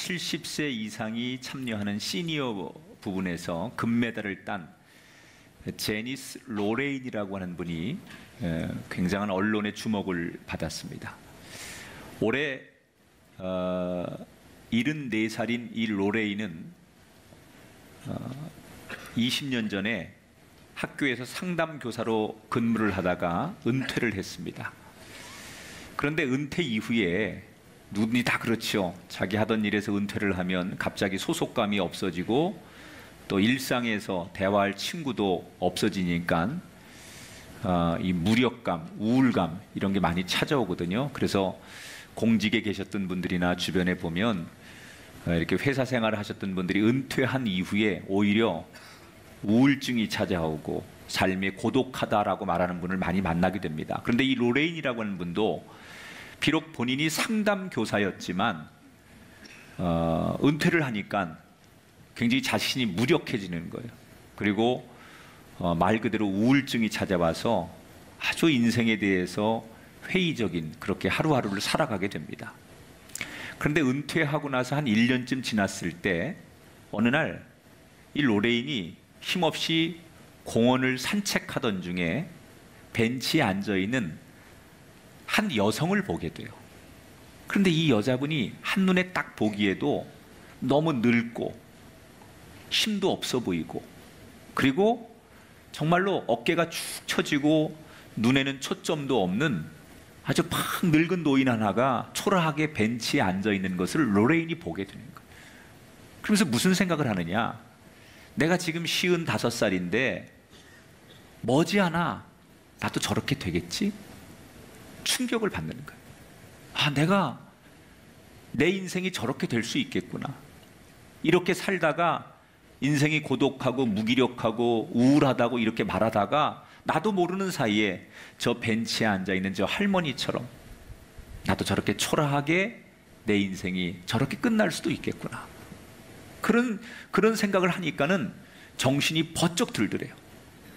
70세 이상이 참여하는 시니어 부분에서 금메달을 딴 제니스 로레인이라고 하는 분이 굉장한 언론의 주목을 받았습니다. 올해 74살인 이 로레인은 20년 전에 학교에서 상담교사로 근무를 하다가 은퇴를 했습니다. 그런데 은퇴 이후에 누구니 다 그렇죠. 자기 하던 일에서 은퇴를 하면 갑자기 소속감이 없어지고 또 일상에서 대화할 친구도 없어지니까 이 무력감, 우울감 이런 게 많이 찾아오거든요. 그래서 공직에 계셨던 분들이나 주변에 보면 이렇게 회사 생활을 하셨던 분들이 은퇴한 이후에 오히려 우울증이 찾아오고 삶이 고독하다라고 말하는 분을 많이 만나게 됩니다. 그런데 이 로레인이라고 하는 분도 비록 본인이 상담 교사였지만 은퇴를 하니까 굉장히 자신이 무력해지는 거예요. 그리고 말 그대로 우울증이 찾아와서 아주 인생에 대해서 회의적인 그렇게 하루하루를 살아가게 됩니다. 그런데 은퇴하고 나서 한 1년쯤 지났을 때 어느 날 이 로레인이 힘없이 공원을 산책하던 중에 벤치에 앉아있는 한 여성을 보게 돼요. 그런데 이 여자분이 한눈에 딱 보기에도 너무 늙고 힘도 없어 보이고 그리고 정말로 어깨가 축 처지고 눈에는 초점도 없는 아주 팍 늙은 노인 하나가 초라하게 벤치에 앉아있는 것을 로레인이 보게 되는 거예요. 그러면서 무슨 생각을 하느냐, 내가 지금 55살인데 머지않아 나도 저렇게 되겠지? 충격을 받는 거예요. 아, 내가 내 인생이 저렇게 될 수 있겠구나. 이렇게 살다가 인생이 고독하고 무기력하고 우울하다고 이렇게 말하다가 나도 모르는 사이에 저 벤치에 앉아있는 저 할머니처럼 나도 저렇게 초라하게 내 인생이 저렇게 끝날 수도 있겠구나. 그런 생각을 하니까는 정신이 번쩍 들더래요.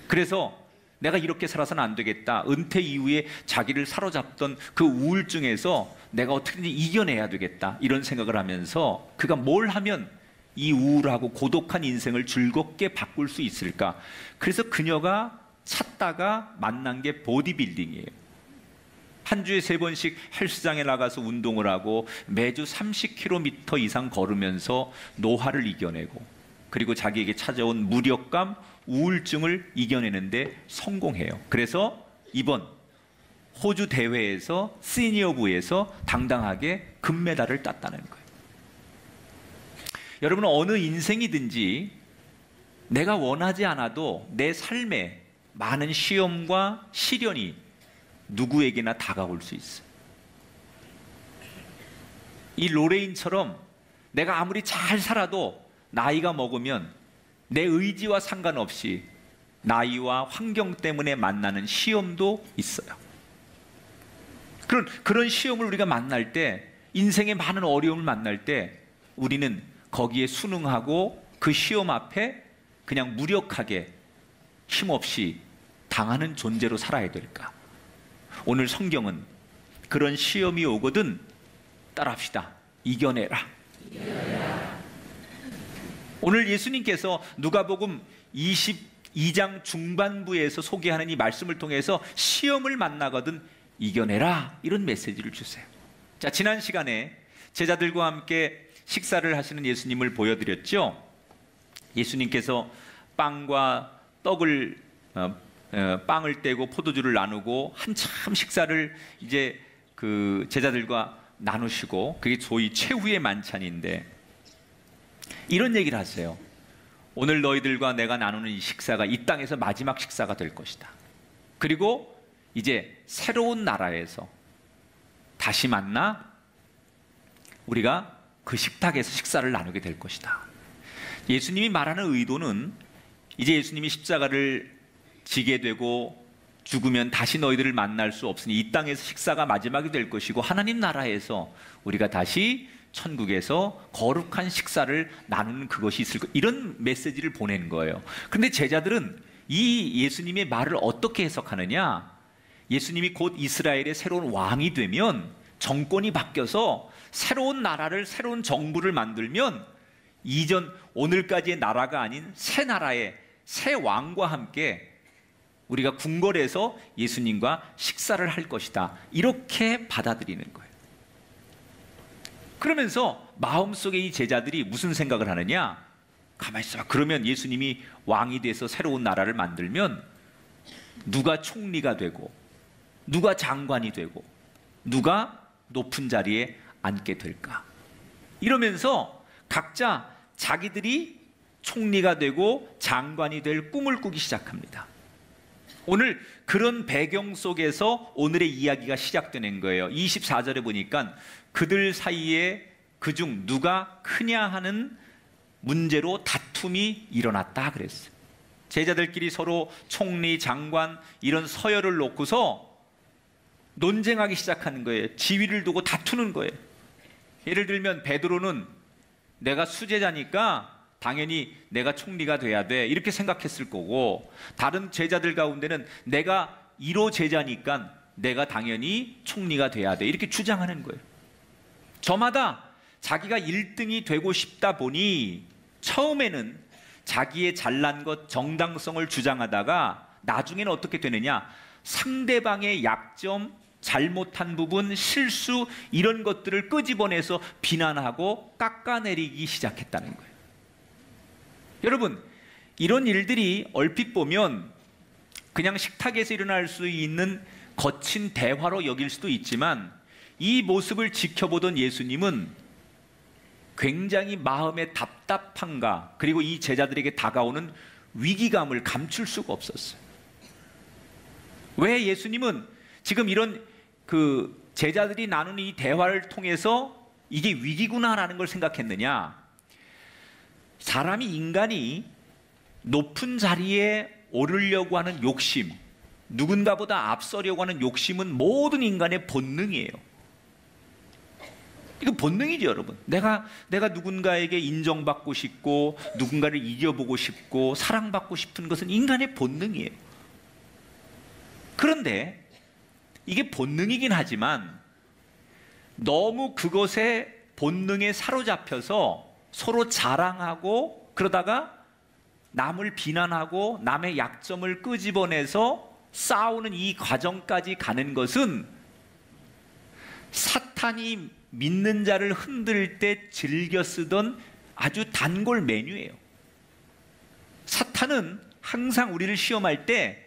그래서 내가 이렇게 살아서는 안 되겠다. 은퇴 이후에 자기를 사로잡던 그 우울증에서 내가 어떻게든 이겨내야 되겠다. 이런 생각을 하면서 그가 뭘 하면 이 우울하고 고독한 인생을 즐겁게 바꿀 수 있을까? 그래서 그녀가 찾다가 만난 게 보디빌딩이에요. 한 주에 3번씩 헬스장에 나가서 운동을 하고 매주 30km 이상 걸으면서 노화를 이겨내고 그리고 자기에게 찾아온 무력감, 우울증을 이겨내는데 성공해요. 그래서 이번 호주 대회에서 시니어부에서 당당하게 금메달을 땄다는 거예요. 여러분은 어느 인생이든지 내가 원하지 않아도 내 삶에 많은 시험과 시련이 누구에게나 다가올 수 있어요. 이 로레인처럼 내가 아무리 잘 살아도 나이가 먹으면 내 의지와 상관없이 나이와 환경 때문에 만나는 시험도 있어요. 그런 시험을 우리가 만날 때, 인생의 많은 어려움을 만날 때 우리는 거기에 순응하고 그 시험 앞에 그냥 무력하게 힘없이 당하는 존재로 살아야 될까? 오늘 성경은 그런 시험이 오거든 따라합시다. 이겨내라. 오늘 예수님께서 누가복음 22장 중반부에서 소개하는 이 말씀을 통해서 시험을 만나거든 이겨내라, 이런 메시지를 주세요. 자, 지난 시간에 제자들과 함께 식사를 하시는 예수님을 보여드렸죠. 예수님께서 빵과 떡을 빵을 떼고 포도주를 나누고 한참 식사를 이제 그 제자들과 나누시고, 그게 소위 최후의 만찬인데 이런 얘기를 하세요. 오늘 너희들과 내가 나누는 이 식사가 이 땅에서 마지막 식사가 될 것이다. 그리고 이제 새로운 나라에서 다시 만나 우리가 그 식탁에서 식사를 나누게 될 것이다. 예수님이 말하는 의도는 이제 예수님이 십자가를 지게 되고 죽으면 다시 너희들을 만날 수 없으니 이 땅에서 식사가 마지막이 될 것이고 하나님 나라에서 우리가 다시 천국에서 거룩한 식사를 나누는 그것이 있을 것, 이런 메시지를 보낸 거예요. 그런데 제자들은 이 예수님의 말을 어떻게 해석하느냐? 예수님이 곧 이스라엘의 새로운 왕이 되면 정권이 바뀌어서 새로운 나라를, 새로운 정부를 만들면 이전 오늘까지의 나라가 아닌 새 나라의 새 왕과 함께 우리가 궁궐에서 예수님과 식사를 할 것이다, 이렇게 받아들이는 거예요. 그러면서 마음속에 이 제자들이 무슨 생각을 하느냐? 가만히 있어봐. 그러면 예수님이 왕이 돼서 새로운 나라를 만들면 누가 총리가 되고 누가 장관이 되고 누가 높은 자리에 앉게 될까? 이러면서 각자 자기들이 총리가 되고 장관이 될 꿈을 꾸기 시작합니다. 오늘 그런 배경 속에서 오늘의 이야기가 시작되는 거예요. 24절에 보니까 그들 사이에 그중 누가 크냐 하는 문제로 다툼이 일어났다 그랬어요. 제자들끼리 서로 총리, 장관 이런 서열을 놓고서 논쟁하기 시작하는 거예요. 지위를 두고 다투는 거예요. 예를 들면 베드로는 내가 수제자니까 당연히 내가 총리가 돼야 돼, 이렇게 생각했을 거고, 다른 제자들 가운데는 내가 1호 제자니까 내가 당연히 총리가 돼야 돼, 이렇게 주장하는 거예요. 저마다 자기가 1등이 되고 싶다 보니 처음에는 자기의 잘난 것, 정당성을 주장하다가 나중에는 어떻게 되느냐? 상대방의 약점, 잘못한 부분, 실수 이런 것들을 끄집어내서 비난하고 깎아내리기 시작했다는 거예요. 여러분, 이런 일들이 얼핏 보면 그냥 식탁에서 일어날 수 있는 거친 대화로 여길 수도 있지만, 이 모습을 지켜보던 예수님은 굉장히 마음의 답답함과 그리고 이 제자들에게 다가오는 위기감을 감출 수가 없었어요. 왜 예수님은 지금 이런 제자들이 나누는 이 대화를 통해서 이게 위기구나라는 걸 생각했느냐? 인간이 높은 자리에 오르려고 하는 욕심, 누군가보다 앞서려고 하는 욕심은 모든 인간의 본능이에요. 이거 본능이죠, 여러분. 내가 누군가에게 인정받고 싶고 누군가를 이겨보고 싶고 사랑받고 싶은 것은 인간의 본능이에요. 그런데 이게 본능이긴 하지만 너무 그것에 본능에 사로잡혀서 서로 자랑하고 그러다가 남을 비난하고 남의 약점을 끄집어내서 싸우는 이 과정까지 가는 것은 사탄이 믿는 자를 흔들 때 즐겨 쓰던 아주 단골 메뉴예요. 사탄은 항상 우리를 시험할 때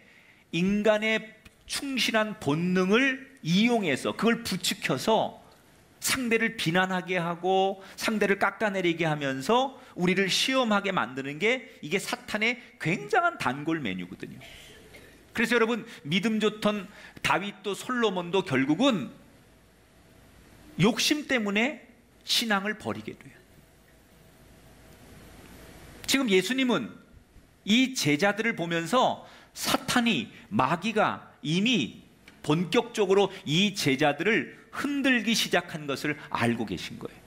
인간의 충실한 본능을 이용해서 그걸 부추겨서 상대를 비난하게 하고 상대를 깎아내리게 하면서 우리를 시험하게 만드는 게 이게 사탄의 굉장한 단골 메뉴거든요. 그래서 여러분, 믿음 좋던 다윗도 솔로몬도 결국은 욕심 때문에 신앙을 버리게 돼요. 지금 예수님은 이 제자들을 보면서 사탄이, 마귀가 이미 본격적으로 이 제자들을 흔들기 시작한 것을 알고 계신 거예요.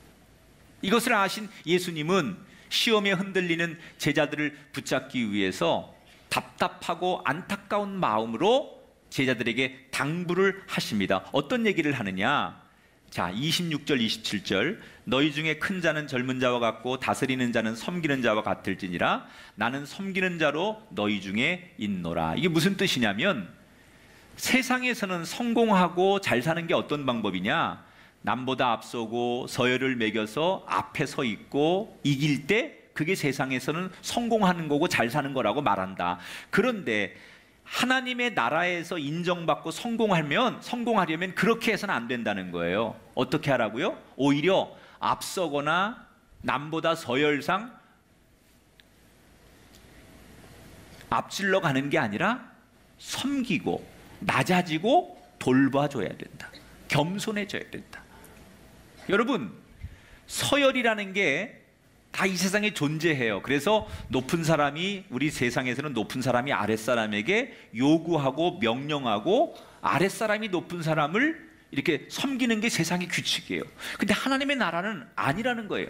이것을 아신 예수님은 시험에 흔들리는 제자들을 붙잡기 위해서 답답하고 안타까운 마음으로 제자들에게 당부를 하십니다. 어떤 얘기를 하느냐? 자, 26절 27절, 너희 중에 큰 자는 젊은 자와 같고 다스리는 자는 섬기는 자와 같을지니라. 나는 섬기는 자로 너희 중에 있노라. 이게 무슨 뜻이냐면, 세상에서는 성공하고 잘 사는 게 어떤 방법이냐? 남보다 앞서고 서열을 매겨서 앞에 서 있고 이길 때 그게 세상에서는 성공하는 거고 잘 사는 거라고 말한다. 그런데 하나님의 나라에서 인정받고 성공하려면 그렇게 해서는 안 된다는 거예요. 어떻게 하라고요? 오히려 앞서거나 남보다 서열상 앞질러 가는 게 아니라 섬기고 낮아지고 돌봐줘야 된다. 겸손해져야 된다. 여러분, 서열이라는 게 다 이 세상에 존재해요. 그래서 높은 사람이, 우리 세상에서는 높은 사람이 아랫사람에게 요구하고 명령하고 아랫사람이 높은 사람을 이렇게 섬기는 게 세상의 규칙이에요. 근데 하나님의 나라는 아니라는 거예요.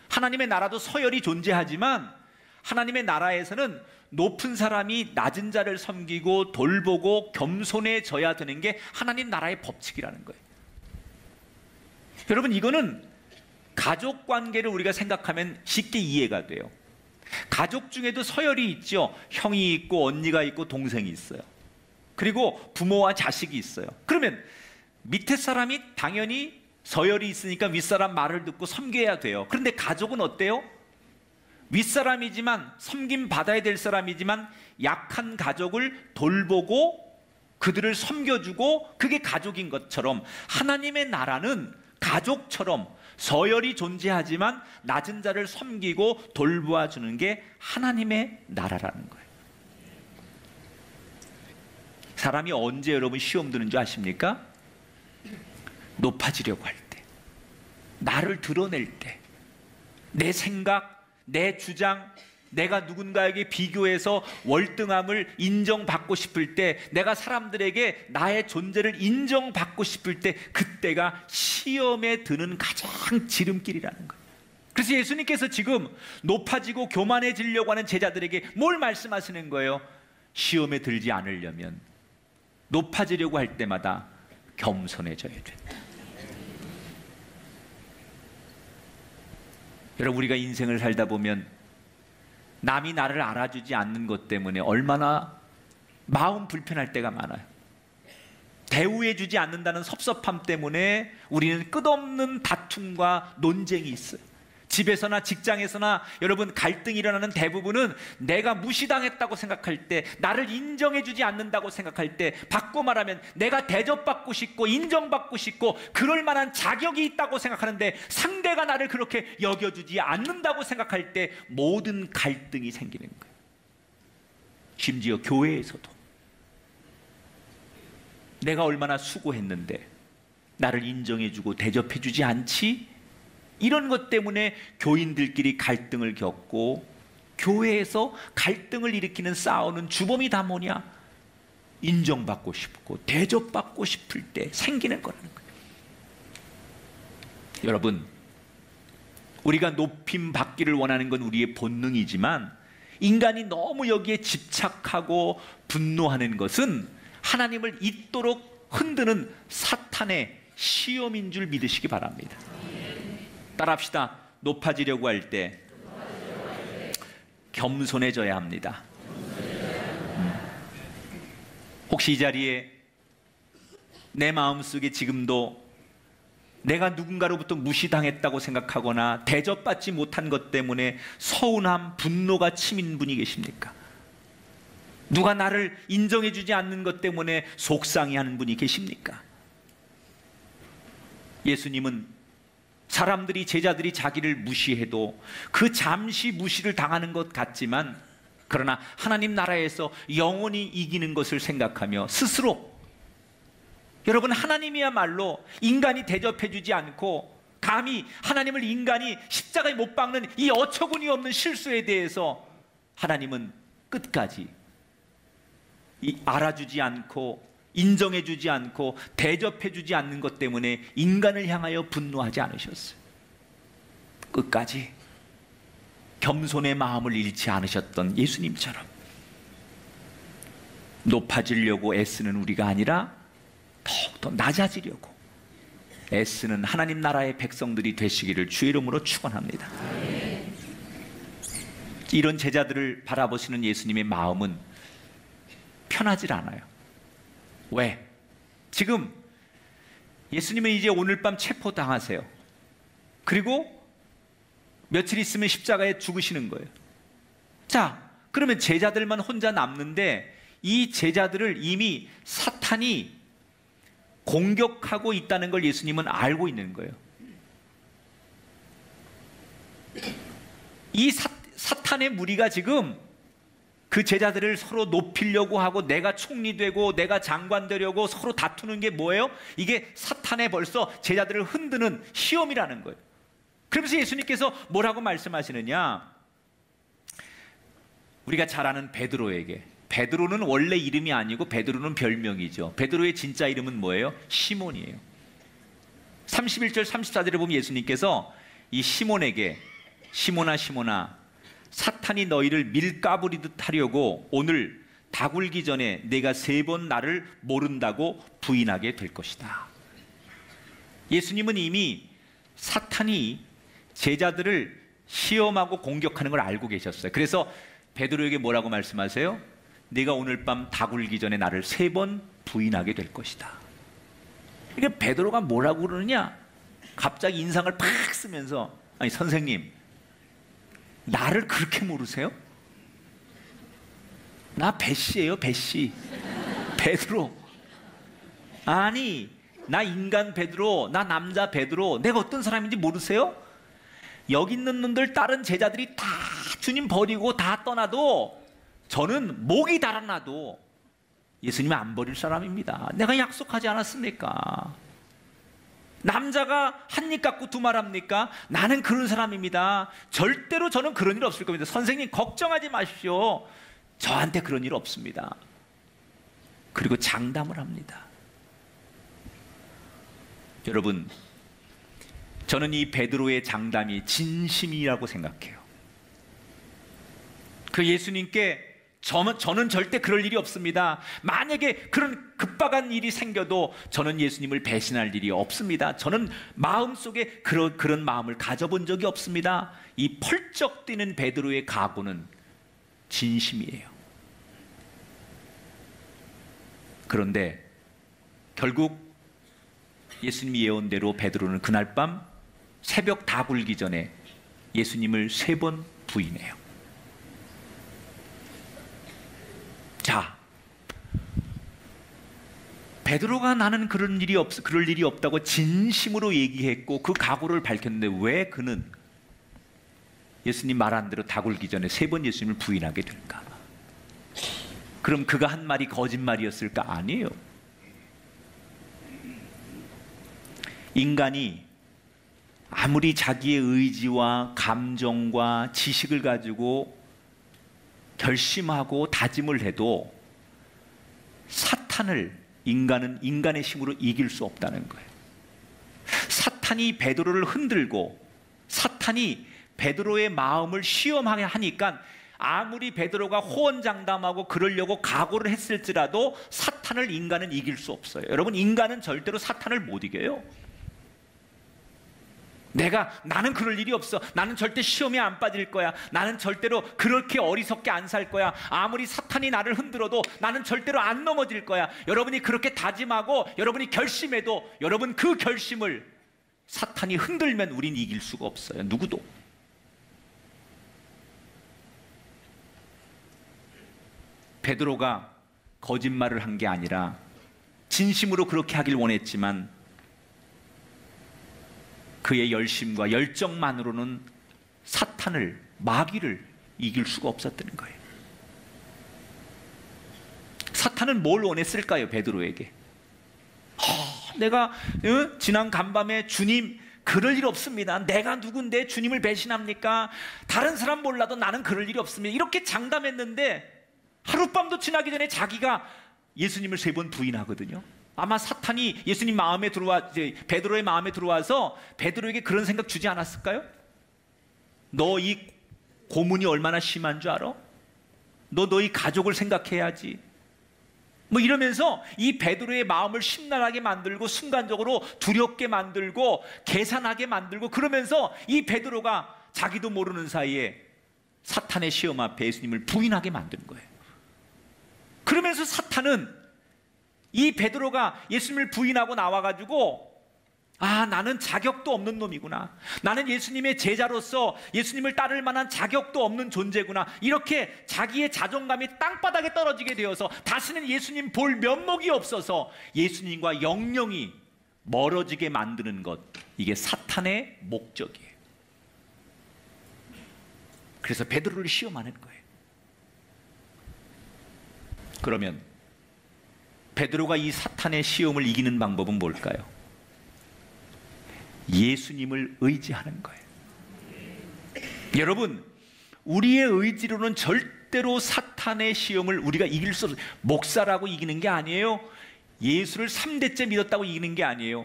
하나님의 나라도 서열이 존재하지만 하나님의 나라에서는 높은 사람이 낮은 자를 섬기고 돌보고 겸손해져야 되는 게 하나님 나라의 법칙이라는 거예요. 여러분, 이거는 가족 관계를 우리가 생각하면 쉽게 이해가 돼요. 가족 중에도 서열이 있죠. 형이 있고 언니가 있고 동생이 있어요. 그리고 부모와 자식이 있어요. 그러면 밑에 사람이 당연히 서열이 있으니까 윗사람 말을 듣고 섬겨야 돼요. 그런데 가족은 어때요? 윗사람이지만 섬김 받아야 될 사람이지만 약한 가족을 돌보고 그들을 섬겨주고, 그게 가족인 것처럼 하나님의 나라는 가족처럼 서열이 존재하지만 낮은 자를 섬기고 돌보아 주는 게 하나님의 나라라는 거예요. 사람이 언제 여러분 시험 드는 줄 아십니까? 높아지려고 할 때, 나를 드러낼 때, 내 생각, 내 주장, 내가 누군가에게 비교해서 월등함을 인정받고 싶을 때, 내가 사람들에게 나의 존재를 인정받고 싶을 때, 그때가 시험에 드는 가장 지름길이라는 거예요. 그래서 예수님께서 지금 높아지고 교만해지려고 하는 제자들에게 뭘 말씀하시는 거예요? 시험에 들지 않으려면 높아지려고 할 때마다 겸손해져야 된다. 여러분, 우리가 인생을 살다 보면 남이 나를 알아주지 않는 것 때문에 얼마나 마음 불편할 때가 많아요. 대우해주지 않는다는 섭섭함 때문에 우리는 끝없는 다툼과 논쟁이 있어요. 집에서나 직장에서나 여러분, 갈등이 일어나는 대부분은 내가 무시당했다고 생각할 때, 나를 인정해주지 않는다고 생각할 때, 바꿔 말하면 내가 대접받고 싶고 인정받고 싶고 그럴 만한 자격이 있다고 생각하는데 상대가 나를 그렇게 여겨주지 않는다고 생각할 때 모든 갈등이 생기는 거예요. 심지어 교회에서도 내가 얼마나 수고했는데 나를 인정해주고 대접해주지 않지? 이런 것 때문에 교인들끼리 갈등을 겪고, 교회에서 갈등을 일으키는 싸우는 주범이 다 뭐냐? 인정받고 싶고 대접받고 싶을 때 생기는 거라는 거예요. 여러분, 우리가 높임 받기를 원하는 건 우리의 본능이지만 인간이 너무 여기에 집착하고 분노하는 것은 하나님을 잊도록 흔드는 사탄의 시험인 줄 믿으시기 바랍니다. 따라합시다. 높아지려고 할 때 겸손해져야 합니다. 혹시 이 자리에 내 마음속에 지금도 내가 누군가로부터 무시당했다고 생각하거나 대접받지 못한 것 때문에 서운함, 분노가 치민 분이 계십니까? 누가 나를 인정해주지 않는 것 때문에 속상해하는 분이 계십니까? 예수님은 사람들이, 제자들이 자기를 무시해도 그 잠시 무시를 당하는 것 같지만, 그러나 하나님 나라에서 영원히 이기는 것을 생각하며 스스로, 여러분, 하나님이야말로 인간이 대접해주지 않고 감히 하나님을 인간이 십자가에 못 박는 이 어처구니 없는 실수에 대해서 하나님은 끝까지 알아주지 않고 인정해주지 않고 대접해주지 않는 것 때문에 인간을 향하여 분노하지 않으셨어요. 끝까지 겸손의 마음을 잃지 않으셨던 예수님처럼 높아지려고 애쓰는 우리가 아니라 더욱더 낮아지려고 애쓰는 하나님 나라의 백성들이 되시기를 주의 이름으로 축원합니다. 이런 제자들을 바라보시는 예수님의 마음은 편하질 않아요. 왜? 지금 예수님은 이제 오늘 밤 체포당하세요. 그리고 며칠 있으면 십자가에 죽으시는 거예요. 자, 그러면 제자들만 혼자 남는데 이 제자들을 이미 사탄이 공격하고 있다는 걸 예수님은 알고 있는 거예요. 이 사탄의 무리가 지금 그 제자들을 서로 높이려고 하고 내가 총리 되고 내가 장관 되려고 서로 다투는 게 뭐예요? 이게 사탄의 벌써 제자들을 흔드는 시험이라는 거예요. 그러면서 예수님께서 뭐라고 말씀하시느냐? 우리가 잘 아는 베드로에게, 베드로는 원래 이름이 아니고 베드로는 별명이죠. 베드로의 진짜 이름은 뭐예요? 시몬이에요. 31절 34절에 보면 예수님께서 이 시몬에게 시몬아 시몬아 사탄이 너희를 밀가부리듯 하려고 오늘 다 굴기 전에 내가 3번 나를 모른다고 부인하게 될 것이다. 예수님은 이미 사탄이 제자들을 시험하고 공격하는 걸 알고 계셨어요. 그래서 베드로에게 뭐라고 말씀하세요? 네가 오늘 밤 다 굴기 전에 나를 3번 부인하게 될 것이다. 이게 베드로가 뭐라고 그러느냐? 갑자기 인상을 팍 쓰면서, 아니 선생님, 나를 그렇게 모르세요? 나 배씨예요, 배씨. 베드로. 아니, 나 인간 베드로, 나 남자 베드로, 내가 어떤 사람인지 모르세요? 여기 있는 놈들 다른 제자들이 다 주님 버리고 다 떠나도 저는 목이 달아나도 예수님 안 버릴 사람입니다. 내가 약속하지 않았습니까? 남자가 한 입 갖고 두 말 합니까? 나는 그런 사람입니다. 절대로 저는 그런 일 없을 겁니다. 선생님 걱정하지 마십시오. 저한테 그런 일 없습니다. 그리고 장담을 합니다. 여러분, 저는 이 베드로의 장담이 진심이라고 생각해요. 그 예수님께 저는 절대 그럴 일이 없습니다. 만약에 그런 급박한 일이 생겨도 저는 예수님을 배신할 일이 없습니다. 저는 마음속에 그런 마음을 가져본 적이 없습니다. 이 펄쩍 뛰는 베드로의 각오는 진심이에요. 그런데 결국 예수님이 예언대로 베드로는 그날 밤 새벽 다 굴기 전에 예수님을 3번 부인해요. 자, 베드로가 나는 그럴 일이 없다고 진심으로 얘기했고 그 각오를 밝혔는데 왜 그는 예수님 말한 대로 다 굴기 전에 3번 예수님을 부인하게 될까? 그럼 그가 한 말이 거짓말이었을까? 아니에요. 인간이 아무리 자기의 의지와 감정과 지식을 가지고 결심하고 다짐을 해도 사탄을 인간은 인간의 힘으로 이길 수 없다는 거예요. 사탄이 베드로를 흔들고 사탄이 베드로의 마음을 시험하게 하니까 아무리 베드로가 호언장담하고 그러려고 각오를 했을지라도 사탄을 인간은 이길 수 없어요. 여러분, 인간은 절대로 사탄을 못 이겨요. 나는 그럴 일이 없어. 나는 절대 시험에 안 빠질 거야. 나는 절대로 그렇게 어리석게 안 살 거야. 아무리 사탄이 나를 흔들어도 나는 절대로 안 넘어질 거야. 여러분이 그렇게 다짐하고 여러분이 결심해도 여러분 그 결심을 사탄이 흔들면 우린 이길 수가 없어요. 누구도. 베드로가 거짓말을 한 게 아니라 진심으로 그렇게 하길 원했지만 그의 열심과 열정만으로는 사탄을, 마귀를 이길 수가 없었던 거예요. 사탄은 뭘 원했을까요? 베드로에게 내가 지난 간밤에 주님 그럴 일 없습니다. 내가 누군데 주님을 배신합니까? 다른 사람 몰라도 나는 그럴 일이 없습니다. 이렇게 장담했는데 하룻밤도 지나기 전에 자기가 예수님을 3번 부인하거든요. 아마 사탄이 예수님 마음에 베드로의 마음에 들어와서 베드로에게 그런 생각 주지 않았을까요? 너 이 고문이 얼마나 심한 줄 알아? 너 너희 가족을 생각해야지. 뭐 이러면서 이 베드로의 마음을 심란하게 만들고 순간적으로 두렵게 만들고 계산하게 만들고 그러면서 이 베드로가 자기도 모르는 사이에 사탄의 시험 앞에 예수님을 부인하게 만든 거예요. 그러면서 사탄은 이 베드로가 예수님을 부인하고 나와가지고 나는 자격도 없는 놈이구나. 나는 예수님의 제자로서 예수님을 따를 만한 자격도 없는 존재구나. 이렇게 자기의 자존감이 땅바닥에 떨어지게 되어서 다시는 예수님 볼 면목이 없어서 예수님과 영영이 멀어지게 만드는 것, 이게 사탄의 목적이에요. 그래서 베드로를 시험하는 거예요. 그러면 베드로가 이 사탄의 시험을 이기는 방법은 뭘까요? 예수님을 의지하는 거예요. 여러분, 우리의 의지로는 절대로 사탄의 시험을 우리가 이길 수 없어요. 목사라고 이기는 게 아니에요. 예수를 3대째 믿었다고 이기는 게 아니에요.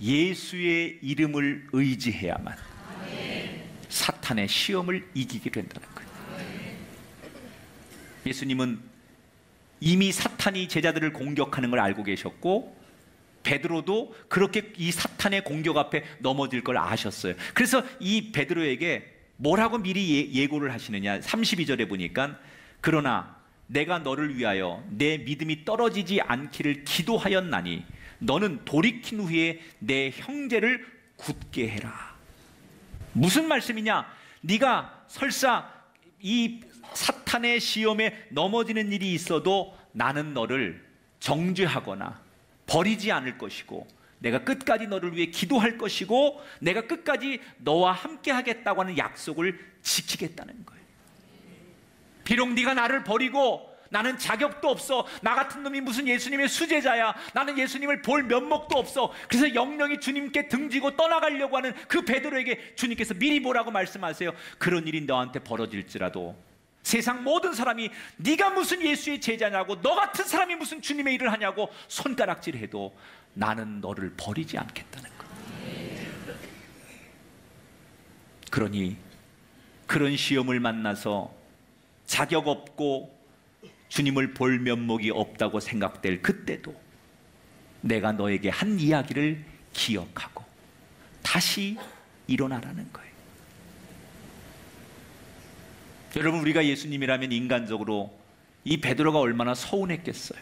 예수의 이름을 의지해야만 사탄의 시험을 이기게 된다는 거예요. 예수님은 이미 사탄이 제자들을 공격하는 걸 알고 계셨고 베드로도 그렇게 이 사탄의 공격 앞에 넘어질 걸 아셨어요. 그래서 이 베드로에게 뭐라고 미리 예고를 하시느냐. 32절에 보니까 그러나 내가 너를 위하여 내 믿음이 떨어지지 않기를 기도하였나니 너는 돌이킨 후에 내 형제를 굳게 해라. 무슨 말씀이냐? 네가 설사 이 사탄의 시험에 넘어지는 일이 있어도 나는 너를 정죄하거나 버리지 않을 것이고 내가 끝까지 너를 위해 기도할 것이고 내가 끝까지 너와 함께 하겠다고 하는 약속을 지키겠다는 거예요. 비록 네가 나를 버리고 나는 자격도 없어, 나 같은 놈이 무슨 예수님의 수제자야, 나는 예수님을 볼 면목도 없어, 그래서 영영이 주님께 등지고 떠나가려고 하는 그 베드로에게 주님께서 미리 뭐라고 말씀하세요? 그런 일이 너한테 벌어질지라도 세상 모든 사람이 네가 무슨 예수의 제자냐고, 너 같은 사람이 무슨 주님의 일을 하냐고 손가락질해도 나는 너를 버리지 않겠다는 거예요. 그러니 그런 시험을 만나서 자격 없고 주님을 볼 면목이 없다고 생각될 그때도 내가 너에게 한 이야기를 기억하고 다시 일어나라는 거예요. 여러분, 우리가 예수님이라면 인간적으로 이 베드로가 얼마나 서운했겠어요.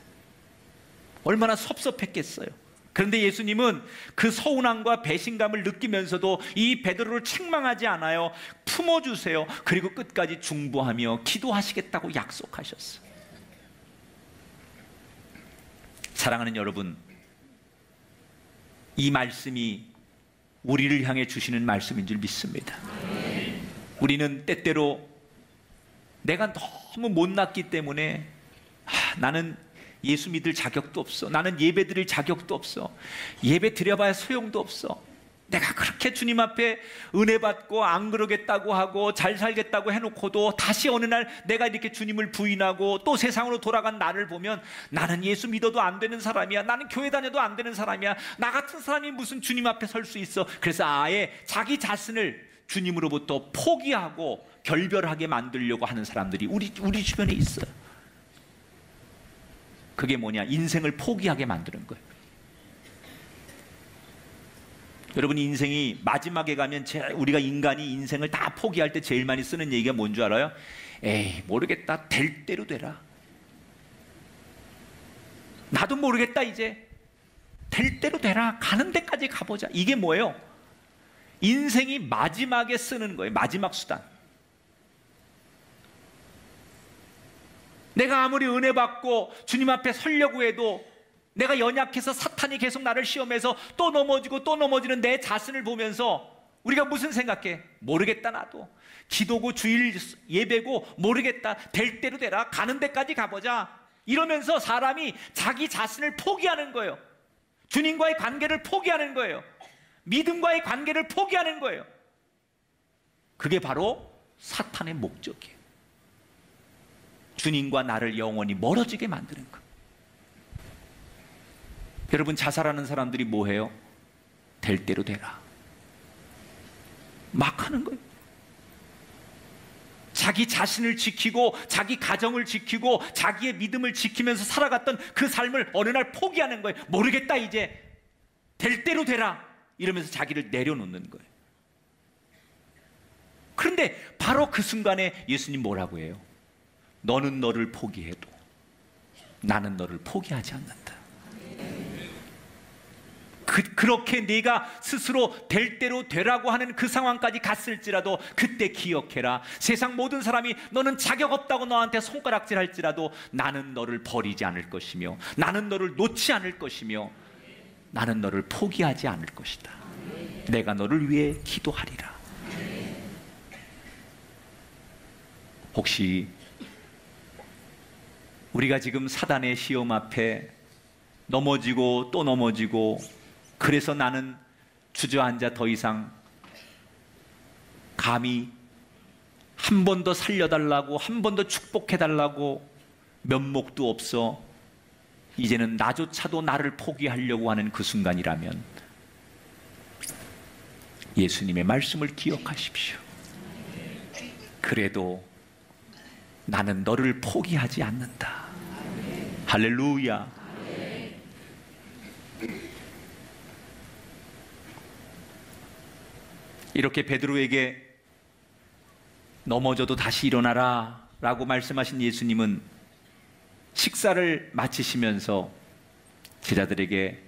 얼마나 섭섭했겠어요. 그런데 예수님은 그 서운함과 배신감을 느끼면서도 이 베드로를 책망하지 않아요. 품어주세요. 그리고 끝까지 중보하며 기도하시겠다고 약속하셨어요. 사랑하는 여러분, 이 말씀이 우리를 향해 주시는 말씀인 줄 믿습니다. 우리는 때때로 내가 너무 못났기 때문에 나는 예수 믿을 자격도 없어, 나는 예배 드릴 자격도 없어, 예배 드려봐야 소용도 없어, 내가 그렇게 주님 앞에 은혜 받고 안 그러겠다고 하고 잘 살겠다고 해놓고도 다시 어느 날 내가 이렇게 주님을 부인하고 또 세상으로 돌아간 나를 보면 나는 예수 믿어도 안 되는 사람이야, 나는 교회 다녀도 안 되는 사람이야, 나 같은 사람이 무슨 주님 앞에 설 수 있어. 그래서 아예 자기 자신을 주님으로부터 포기하고 결별하게 만들려고 하는 사람들이 우리 주변에 있어요. 그게 뭐냐? 인생을 포기하게 만드는 거예요. 여러분, 인생이 마지막에 가면 우리가 인간이 인생을 다 포기할 때 제일 많이 쓰는 얘기가 뭔 줄 알아요? 에이, 모르겠다, 될 대로 되라. 나도 모르겠다, 이제 될 대로 되라, 가는 데까지 가보자. 이게 뭐예요? 인생이 마지막에 쓰는 거예요. 마지막 수단. 내가 아무리 은혜 받고 주님 앞에 서려고 해도 내가 연약해서 사탄이 계속 나를 시험해서 또 넘어지고 또 넘어지는 내 자신을 보면서 우리가 무슨 생각해? 모르겠다, 나도 기도고 주일 예배고 모르겠다, 될 대로 되라, 가는 데까지 가보자. 이러면서 사람이 자기 자신을 포기하는 거예요. 주님과의 관계를 포기하는 거예요. 믿음과의 관계를 포기하는 거예요. 그게 바로 사탄의 목적이에요. 주님과 나를 영원히 멀어지게 만드는 거예요. 여러분, 자살하는 사람들이 뭐 해요? 될 대로 되라 막 하는 거예요. 자기 자신을 지키고 자기 가정을 지키고 자기의 믿음을 지키면서 살아갔던 그 삶을 어느 날 포기하는 거예요. 모르겠다, 이제 될 대로 되라, 이러면서 자기를 내려놓는 거예요. 그런데 바로 그 순간에 예수님 뭐라고 해요? 너는 너를 포기해도 나는 너를 포기하지 않는다. 그렇게 네가 스스로 될 대로 되라고 하는 그 상황까지 갔을지라도 그때 기억해라. 세상 모든 사람이 너는 자격 없다고 너한테 손가락질 할지라도 나는 너를 버리지 않을 것이며 나는 너를 놓지 않을 것이며 나는 너를 포기하지 않을 것이다. 내가 너를 위해 기도하리라. 혹시 우리가 지금 사단의 시험 앞에 넘어지고 또 넘어지고, 그래서 나는 주저앉아 더 이상 감히 한 번 더 살려달라고, 한 번 더 축복해달라고 면목도 없어, 이제는 나조차도 나를 포기하려고 하는 그 순간이라면 예수님의 말씀을 기억하십시오. 그래도 나는 너를 포기하지 않는다. 할렐루야. 이렇게 베드로에게 넘어져도 다시 일어나라 라고 말씀하신 예수님은 식사를 마치시면서 제자들에게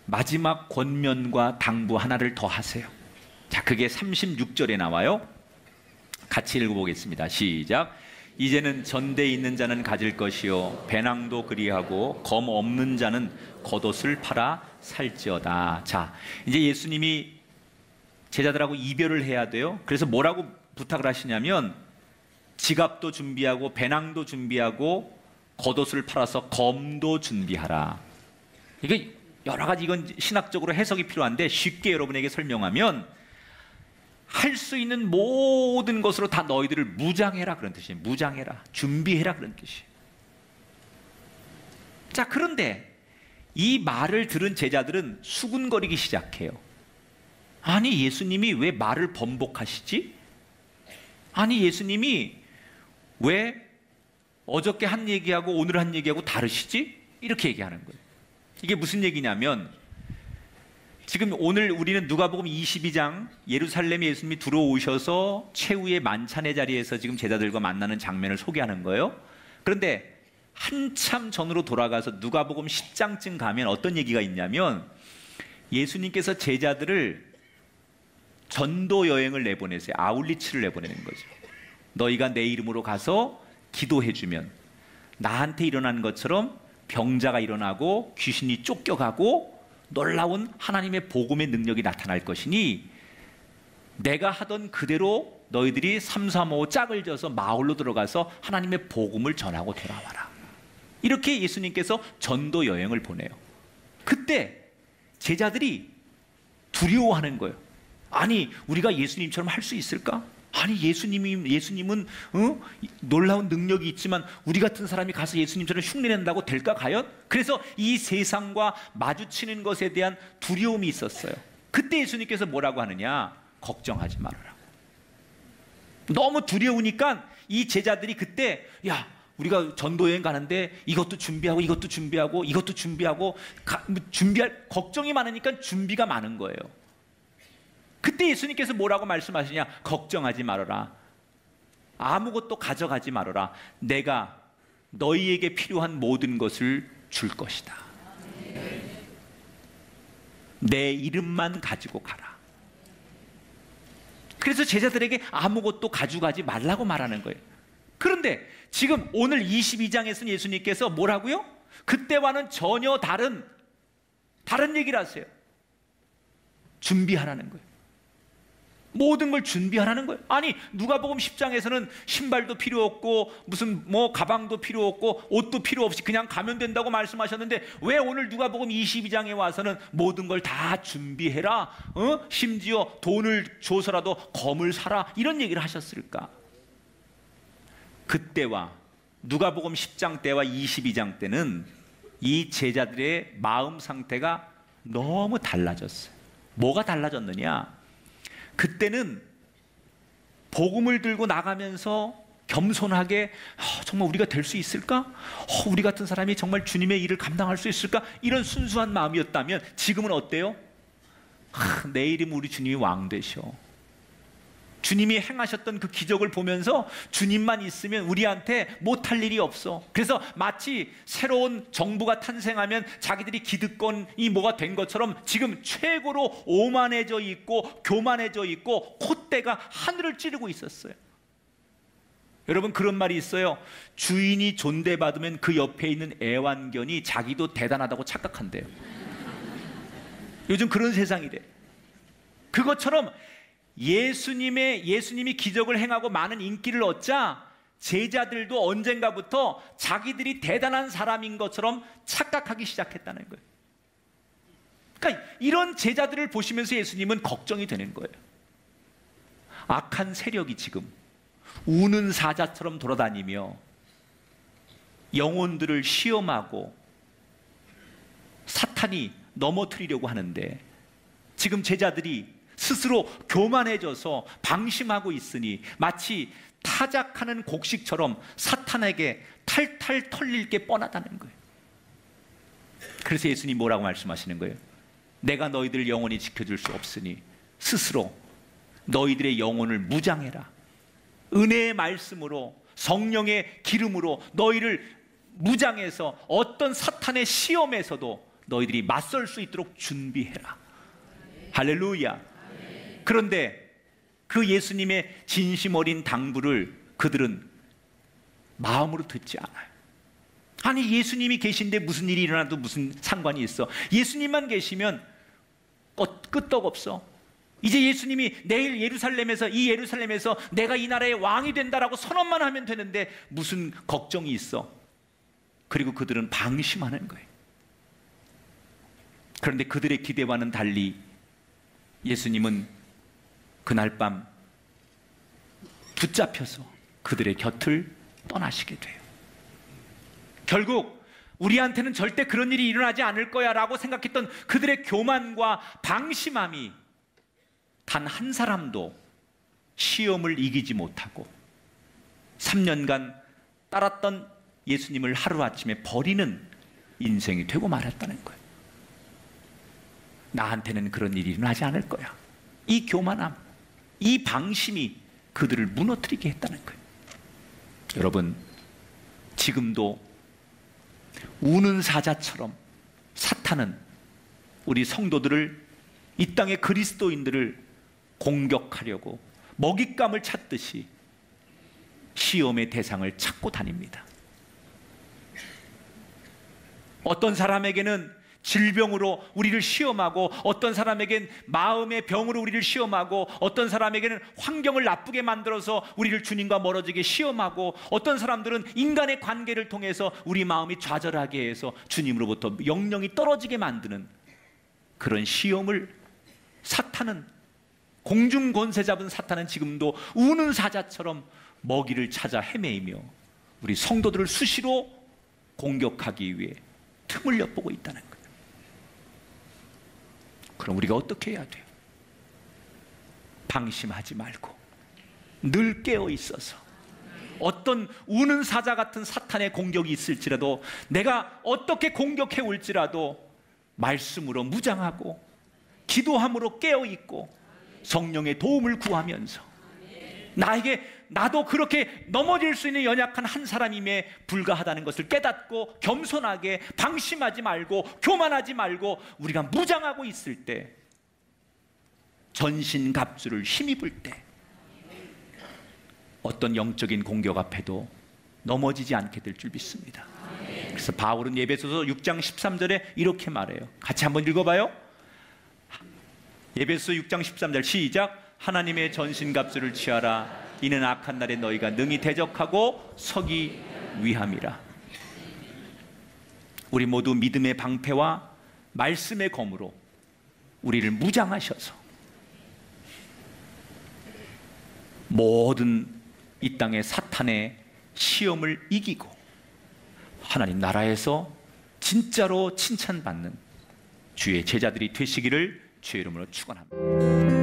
마지막 권면과 당부 하나를 더 하세요. 자, 그게 36절에 나와요. 같이 읽어보겠습니다. 시작. 이제는 전대에 있는 자는 가질 것이요 배낭도 그리하고 검 없는 자는 겉옷을 팔아 살지어다. 자, 이제 예수님이 제자들하고 이별을 해야 돼요. 그래서 뭐라고 부탁을 하시냐면 지갑도 준비하고 배낭도 준비하고 겉옷을 팔아서 검도 준비하라. 이게 여러 가지, 이건 신학적으로 해석이 필요한데 쉽게 여러분에게 설명하면 할 수 있는 모든 것으로 다 너희들을 무장해라 그런 뜻이에요. 무장해라, 준비해라 그런 뜻이에요. 자, 그런데 이 말을 들은 제자들은 수군거리기 시작해요. 아니, 예수님이 왜 말을 번복하시지? 아니, 예수님이 왜 어저께 한 얘기하고 오늘 한 얘기하고 다르시지? 이렇게 얘기하는 거예요. 이게 무슨 얘기냐면 지금 오늘 우리는 누가복음 22장 예루살렘에 예수님이 들어오셔서 최후의 만찬의 자리에서 지금 제자들과 만나는 장면을 소개하는 거예요. 그런데 한참 전으로 돌아가서 누가복음 10장쯤 가면 어떤 얘기가 있냐면 예수님께서 제자들을 전도 여행을 내보내세요. 아울리치를 내보내는 거죠. 너희가 내 이름으로 가서 기도해주면 나한테 일어난 것처럼 병자가 일어나고 귀신이 쫓겨가고 놀라운 하나님의 복음의 능력이 나타날 것이니 내가 하던 그대로 너희들이 3, 4, 5 짝을 져서 마을로 들어가서 하나님의 복음을 전하고 돌아와라. 이렇게 예수님께서 전도 여행을 보내요. 그때 제자들이 두려워하는 거예요. 아니, 우리가 예수님처럼 할 수 있을까? 아니, 예수님은 놀라운 능력이 있지만 우리 같은 사람이 가서 예수님처럼 흉내낸다고 될까 과연? 그래서 이 세상과 마주치는 것에 대한 두려움이 있었어요. 그때 예수님께서 뭐라고 하느냐? 걱정하지 말아라. 너무 두려우니까 이 제자들이 그때 야, 우리가 전도여행 가는데 이것도 준비하고 이것도 준비하고 이것도 준비하고 준비할 걱정이 많으니까 준비가 많은 거예요. 그때 예수님께서 뭐라고 말씀하시냐? 걱정하지 말아라. 아무것도 가져가지 말아라. 내가 너희에게 필요한 모든 것을 줄 것이다. 내 이름만 가지고 가라. 그래서 제자들에게 아무것도 가져가지 말라고 말하는 거예요. 그런데 지금 오늘 22장에서는 예수님께서 뭐라고요? 그때와는 전혀 다른 얘기를 하세요. 준비하라는 거예요. 모든 걸 준비하라는 거예요. 아니, 누가복음 10장에서는 신발도 필요 없고 무슨 가방도 필요 없고 옷도 필요 없이 그냥 가면 된다고 말씀하셨는데 왜 오늘 누가복음 22장에 와서는 모든 걸 다 준비해라, 심지어 돈을 줘서라도 검을 사라, 이런 얘기를 하셨을까? 그때와 누가복음 10장 때와 22장 때는 이 제자들의 마음 상태가 너무 달라졌어요. 뭐가 달라졌느냐? 그때는 복음을 들고 나가면서 겸손하게 정말 우리가 될 수 있을까? 우리 같은 사람이 정말 주님의 일을 감당할 수 있을까? 이런 순수한 마음이었다면 지금은 어때요? 내 이름 우리 주님이 왕 되셔. 주님이 행하셨던 그 기적을 보면서 주님만 있으면 우리한테 못할 일이 없어. 그래서 마치 새로운 정부가 탄생하면 자기들이 기득권이 뭐가 된 것처럼 지금 최고로 오만해져 있고 교만해져 있고 콧대가 하늘을 찌르고 있었어요. 여러분, 그런 말이 있어요. 주인이 존대받으면 그 옆에 있는 애완견이 자기도 대단하다고 착각한대요. 요즘 그런 세상이래. 그것처럼 예수님이 기적을 행하고 많은 인기를 얻자 제자들도 언젠가부터 자기들이 대단한 사람인 것처럼 착각하기 시작했다는 거예요. 그러니까 이런 제자들을 보시면서 예수님은 걱정이 되는 거예요. 악한 세력이 지금 우는 사자처럼 돌아다니며 영혼들을 시험하고 사탄이 넘어뜨리려고 하는데 지금 제자들이 스스로 교만해져서 방심하고 있으니 마치 타작하는 곡식처럼 사탄에게 탈탈 털릴 게 뻔하다는 거예요. 그래서 예수님이 뭐라고 말씀하시는 거예요? 내가 너희들 영원히 지켜줄 수 없으니 스스로 너희들의 영혼을 무장해라. 은혜의 말씀으로, 성령의 기름으로 너희를 무장해서 어떤 사탄의 시험에서도 너희들이 맞설 수 있도록 준비해라. 할렐루야. 그런데 그 예수님의 진심 어린 당부를 그들은 마음으로 듣지 않아요. 아니, 예수님이 계신데 무슨 일이 일어나도 무슨 상관이 있어? 예수님만 계시면 끄떡 없어. 이제 예수님이 내일 예루살렘에서, 이 예루살렘에서 내가 이 나라의 왕이 된다라고 선언만 하면 되는데 무슨 걱정이 있어? 그리고 그들은 방심하는 거예요. 그런데 그들의 기대와는 달리 예수님은 그날 밤 붙잡혀서 그들의 곁을 떠나시게 돼요. 결국 우리한테는 절대 그런 일이 일어나지 않을 거야 라고 생각했던 그들의 교만과 방심함이 단 한 사람도 시험을 이기지 못하고 3년간 따랐던 예수님을 하루아침에 버리는 인생이 되고 말았다는 거예요. 나한테는 그런 일이 일어나지 않을 거야. 이 교만함, 이 방심이 그들을 무너뜨리게 했다는 거예요. 여러분, 지금도 우는 사자처럼 사탄은 우리 성도들을, 이 땅의 그리스도인들을 공격하려고 먹잇감을 찾듯이 시험의 대상을 찾고 다닙니다. 어떤 사람에게는 질병으로 우리를 시험하고, 어떤 사람에게는 마음의 병으로 우리를 시험하고, 어떤 사람에게는 환경을 나쁘게 만들어서 우리를 주님과 멀어지게 시험하고, 어떤 사람들은 인간의 관계를 통해서 우리 마음이 좌절하게 해서 주님으로부터 영령이 떨어지게 만드는 그런 시험을 사탄은, 공중 권세 잡은 사탄은 지금도 우는 사자처럼 먹이를 찾아 헤매이며 우리 성도들을 수시로 공격하기 위해 틈을 엿보고 있다는 거예요. 그럼 우리가 어떻게 해야 돼요? 방심하지 말고 늘 깨어 있어서 어떤 우는 사자 같은 사탄의 공격이 있을지라도, 내가 어떻게 공격해 올지라도 말씀으로 무장하고 기도함으로 깨어 있고 성령의 도움을 구하면서 나도 그렇게 넘어질 수 있는 연약한 한 사람임에 불과하다는 것을 깨닫고 겸손하게 방심하지 말고 교만하지 말고 우리가 무장하고 있을 때, 전신갑주를 힘입을 때 어떤 영적인 공격 앞에도 넘어지지 않게 될 줄 믿습니다. 그래서 바울은 에베소서 6장 13절에 이렇게 말해요. 같이 한번 읽어봐요. 에베소 6장 13절 시작. 하나님의 전신갑주를 취하라. 이는 악한 날에 너희가 능히 대적하고 서기 위함이라. 우리 모두 믿음의 방패와 말씀의 검으로 우리를 무장하셔서 모든 이 땅의 사탄의 시험을 이기고 하나님 나라에서 진짜로 칭찬받는 주의 제자들이 되시기를 주의 이름으로 축원합니다.